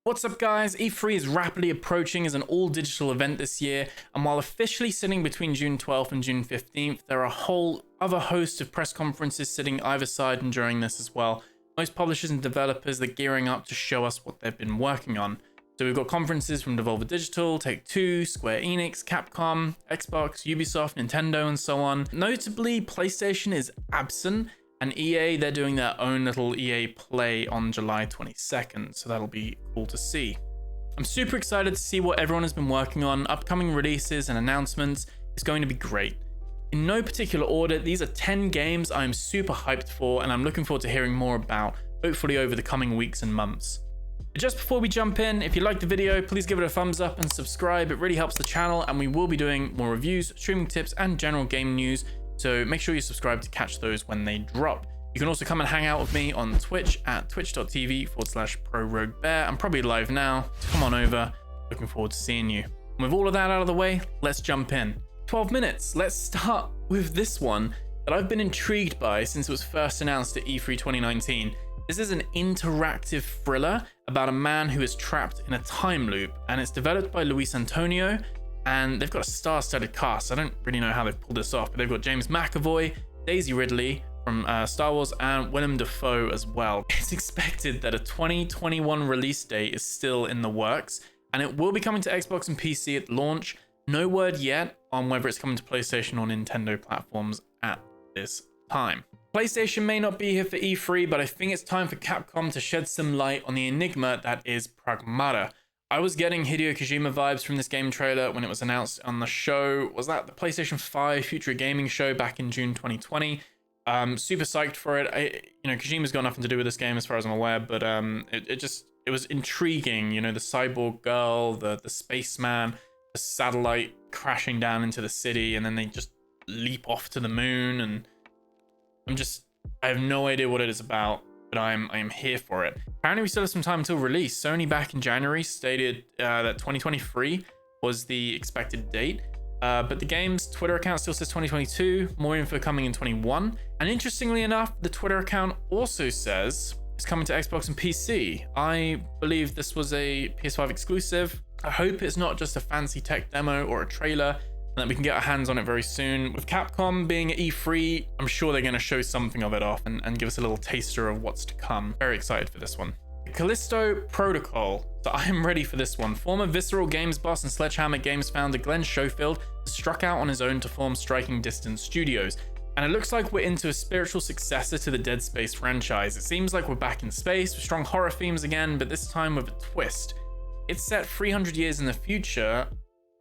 What's up guys, E3 is rapidly approaching as an all-digital event this year, and while officially sitting between June 12th and June 15th, there are a whole other host of press conferences sitting either side and during this as well. Most publishers and developers are gearing up to show us what they've been working on. So we've got conferences from Devolver Digital, Take-Two, Square Enix, Capcom, Xbox, Ubisoft, Nintendo, and so on. Notably, PlayStation is absent, and EA, they're doing their own little EA Play on July 22nd, so that'll be cool to see. I'm super excited to see what everyone has been working on, upcoming releases and announcements. It's going to be great. In no particular order, these are 10 games I'm super hyped for, and I'm looking forward to hearing more about, hopefully over the coming weeks and months. But just before we jump in, if you liked the video, please give it a thumbs up and subscribe. It really helps the channel, and we will be doing more reviews, streaming tips, and general game news. So make sure you subscribe to catch those when they drop. You can also come and hang out with me on Twitch at twitch.tv/ProRogueBear. I'm probably live now, so come on over. Looking forward to seeing you. And with all of that out of the way, let's jump in. 12 minutes. Let's start with this one that I've been intrigued by since it was first announced at E3 2019. This is an interactive thriller about a man who is trapped in a time loop, and it's developed by Luis Antonio. And they've got a star-studded cast. I don't really know how they've pulled this off, but they've got James McAvoy, Daisy Ridley from Star Wars, and Willem Dafoe as well. It's expected that a 2021 release date is still in the works, and it will be coming to Xbox and PC at launch. No word yet on whether it's coming to PlayStation or Nintendo platforms at this time. PlayStation may not be here for E3, but I think it's time for Capcom to shed some light on the enigma that is Pragmata. I was getting Hideo Kojima vibes from this game trailer when it was announced on the show. Was that the PlayStation 5 Future Gaming show back in June 2020? Super psyched for it. Kojima's got nothing to do with this game as far as I'm aware, but it was intriguing. You know, the cyborg girl, the spaceman, the satellite crashing down into the city, and then they just leap off to the moon, and I have no idea what it is about, but I am here for it. Apparently, we still have some time until release. Sony back in January stated that 2023 was the expected date, but the game's Twitter account still says 2022. More info coming in 21. And interestingly enough, the Twitter account also says it's coming to Xbox and PC. I believe this was a PS5 exclusive. I hope it's not just a fancy tech demo or a trailer, and that we can get our hands on it very soon. With Capcom being at E3, I'm sure they're going to show something of it off and give us a little taster of what's to come. Very excited for this one. Callisto Protocol. So I am ready for this one. Former Visceral Games boss and Sledgehammer Games founder Glenn Schofield has struck out on his own to form Striking Distance Studios. And it looks like we're into a spiritual successor to the Dead Space franchise. It seems like we're back in space with strong horror themes again, but this time with a twist. It's set 300 years in the future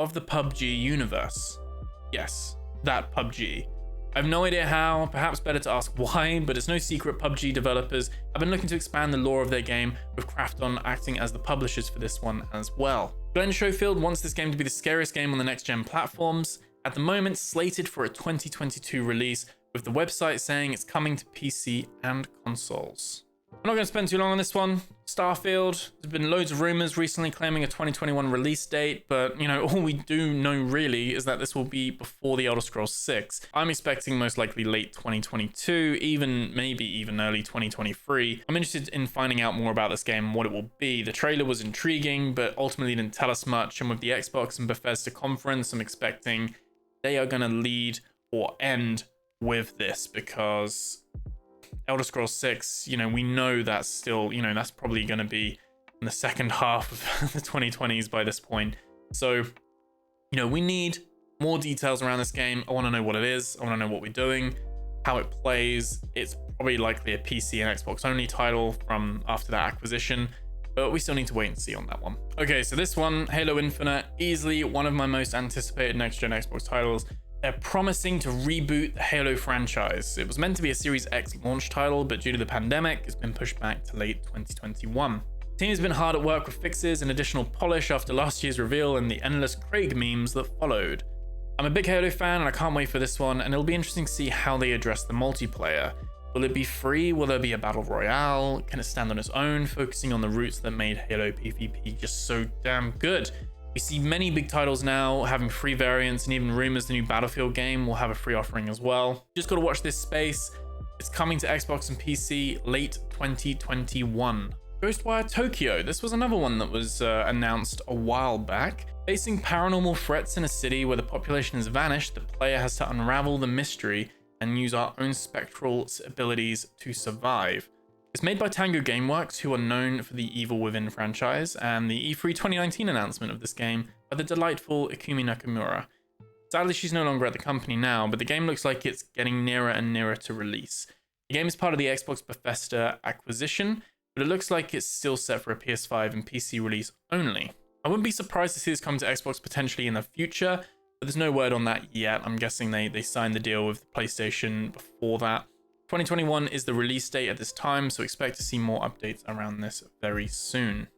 of the PUBG universe. Yes, that PUBG. I have no idea how, perhaps better to ask why, but it's no secret PUBG developers have been looking to expand the lore of their game, with Krafton acting as the publishers for this one as well. Glenn Schofield wants this game to be the scariest game on the next-gen platforms, at the moment slated for a 2022 release, with the website saying it's coming to PC and consoles. I'm not going to spend too long on this one. Starfield, there's been loads of rumors recently claiming a 2021 release date, but all we do know really is that this will be before the Elder Scrolls 6. I'm expecting most likely late 2022, maybe even early 2023. I'm interested in finding out more about this game and what it will be. The trailer was intriguing, but ultimately didn't tell us much, and with the Xbox and Bethesda conference, I'm expecting they are going to lead or end with this, because Elder Scrolls 6, we know that's still, that's probably going to be in the second half of the 2020s by this point. So, we need more details around this game. I want to know what it is. I want to know what we're doing, how it plays. It's probably likely a PC and Xbox only title from after that acquisition, but we still need to wait and see on that one. Okay, so this one, Halo Infinite, easily one of my most anticipated next-gen Xbox titles. They're promising to reboot the Halo franchise. It was meant to be a Series X launch title, but due to the pandemic, it's been pushed back to late 2021. The team has been hard at work with fixes and additional polish after last year's reveal and the endless Craig memes that followed. I'm a big Halo fan and I can't wait for this one, and it'll be interesting to see how they address the multiplayer. Will it be free? Will there be a battle royale? Can it stand on its own, focusing on the roots that made Halo PvP just so damn good? We see many big titles now having free variants, and even rumors the new Battlefield game will have a free offering as well. Just gotta watch this space. It's coming to Xbox and PC late 2021. GhostWire Tokyo. This was another one that was announced a while back. Facing paranormal threats in a city where the population has vanished, the player has to unravel the mystery and use our own spectral abilities to survive. It's made by Tango Gameworks, who are known for the Evil Within franchise, and the E3 2019 announcement of this game by the delightful Ikumi Nakamura. Sadly, she's no longer at the company now, but the game looks like it's getting nearer and nearer to release. The game is part of the Xbox Bethesda acquisition, but it looks like it's still set for a PS5 and PC release only. I wouldn't be surprised to see this come to Xbox potentially in the future, but there's no word on that yet. I'm guessing they signed the deal with PlayStation before that. 2021 is the release date at this time, so expect to see more updates around this very soon.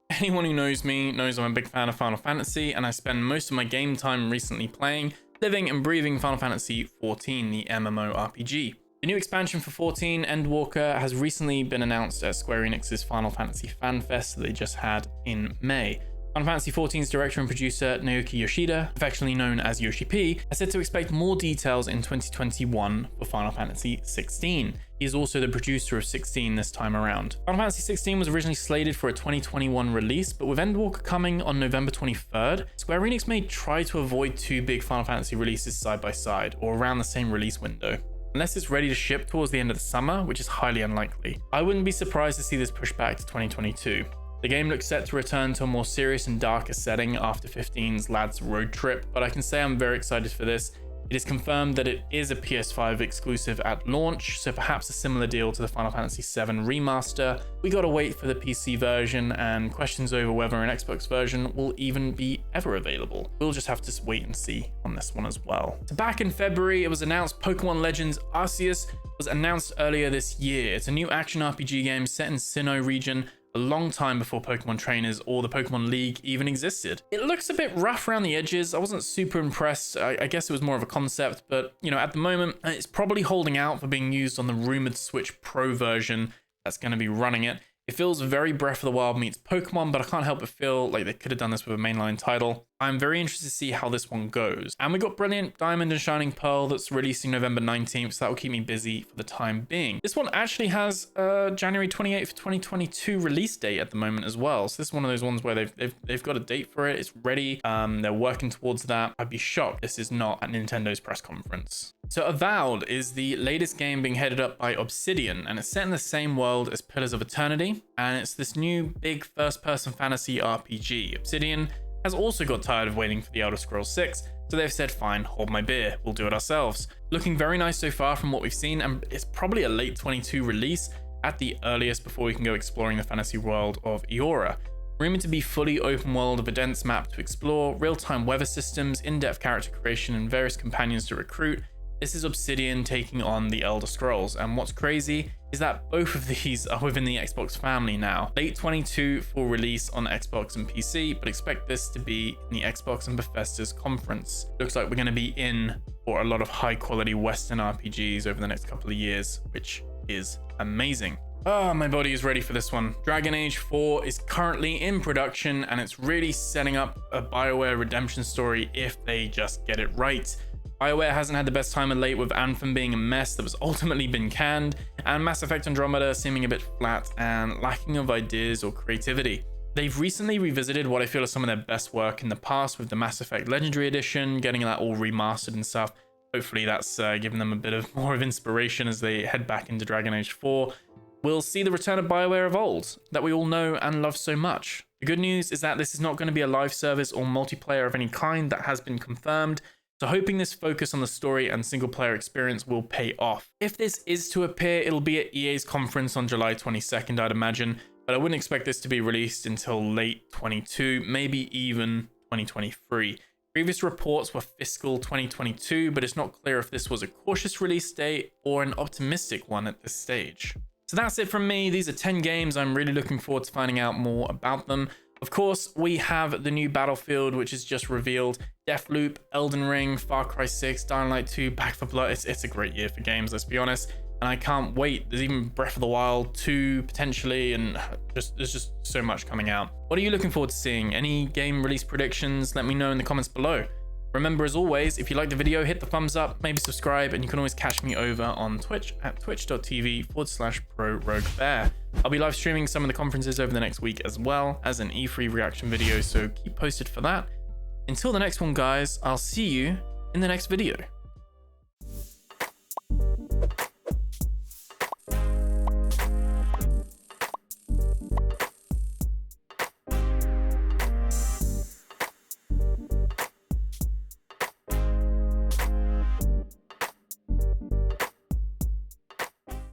Anyone who knows me knows I'm a big fan of Final Fantasy, and I spend most of my game time recently playing, living and breathing Final Fantasy XIV, the MMORPG. The new expansion for 14, Endwalker, has recently been announced at Square Enix's Final Fantasy Fan Fest that they just had in May. Final Fantasy XIV's director and producer Naoki Yoshida, affectionately known as Yoshi P, has said to expect more details in 2021 for Final Fantasy XVI. He is also the producer of 16 this time around. Final Fantasy XVI was originally slated for a 2021 release, but with Endwalker coming on November 23rd, Square Enix may try to avoid two big Final Fantasy releases side by side, or around the same release window. Unless it's ready to ship towards the end of the summer, which is highly unlikely. I wouldn't be surprised to see this pushed back to 2022. The game looks set to return to a more serious and darker setting after 15's lad's road trip, but I can say I'm very excited for this. It is confirmed that it is a PS5 exclusive at launch, so perhaps a similar deal to the Final Fantasy VII remaster. We gotta wait for the PC version, and questions over whether an Xbox version will even be ever available. We'll just have to wait and see on this one as well. So back in February, it was announced Pokemon Legends Arceus was announced earlier this year. It's a new action RPG game set in Sinnoh region, a long time before Pokemon Trainers or the Pokemon League even existed. It looks a bit rough around the edges. I wasn't super impressed. I guess it was more of a concept, but you know, at the moment, it's probably holding out for being used on the rumored Switch Pro version that's going to be running it. It feels very Breath of the Wild meets Pokemon, but I can't help but feel like they could have done this with a mainline title. I'm very interested to see how this one goes. And we got Brilliant Diamond and Shining Pearl that's releasing November 19th, so that will keep me busy for the time being. This one actually has January 28th, 2022 release date at the moment as well. So this is one of those ones where they've got a date for it. It's ready. They're working towards that. I'd be shocked this is not at Nintendo's press conference. So Avowed is the latest game being headed up by Obsidian, and it's set in the same world as Pillars of Eternity, and it's this new big first-person fantasy RPG. Obsidian has also got tired of waiting for the Elder Scrolls 6, so they've said, fine, hold my beer, we'll do it ourselves. Looking very nice so far from what we've seen, and it's probably a late 22 release at the earliest before we can go exploring the fantasy world of Eora. Rumored to be fully open world with a dense map to explore, real-time weather systems, in-depth character creation, and various companions to recruit. This is Obsidian taking on the Elder Scrolls, and what's crazy is that both of these are within the Xbox family now. Late 22 for release on Xbox and PC, but expect this to be in the Xbox and Bethesda's conference. Looks like we're going to be in for a lot of high quality Western RPGs over the next couple of years, which is amazing. Oh, my body is ready for this one. Dragon Age 4 is currently in production, and it's really setting up a BioWare redemption story if they just get it right. BioWare hasn't had the best time of late, with Anthem being a mess that was ultimately been canned, and Mass Effect Andromeda seeming a bit flat and lacking of ideas or creativity. They've recently revisited what I feel is some of their best work in the past with the Mass Effect Legendary Edition, getting that all remastered and stuff. Hopefully that's given them a bit of more of inspiration as they head back into Dragon Age 4. We'll see the return of BioWare of old, that we all know and love so much. The good news is that this is not going to be a live service or multiplayer of any kind that has been confirmed, so hoping this focus on the story and single player experience will pay off. If this is to appear, it'll be at EA's conference on July 22nd, I'd imagine, but I wouldn't expect this to be released until late 22, maybe even 2023. Previous reports were fiscal 2022, but it's not clear if this was a cautious release date or an optimistic one at this stage. So that's it from me. These are 10 games. I'm really looking forward to finding out more about them. Of course, we have the new Battlefield, which is just revealed, Deathloop, Elden Ring, Far Cry 6, Dying Light 2, Back 4 Blood. It's a great year for games, let's be honest. And I can't wait. There's even Breath of the Wild 2 potentially, and there's just so much coming out. What are you looking forward to seeing? Any game release predictions? Let me know in the comments below. Remember, as always, if you like the video, hit the thumbs up, maybe subscribe, and you can always catch me over on Twitch at twitch.tv/ProRogueBear. I'll be live streaming some of the conferences over the next week as well as an E3 reaction video, so keep posted for that. Until the next one, guys, I'll see you in the next video.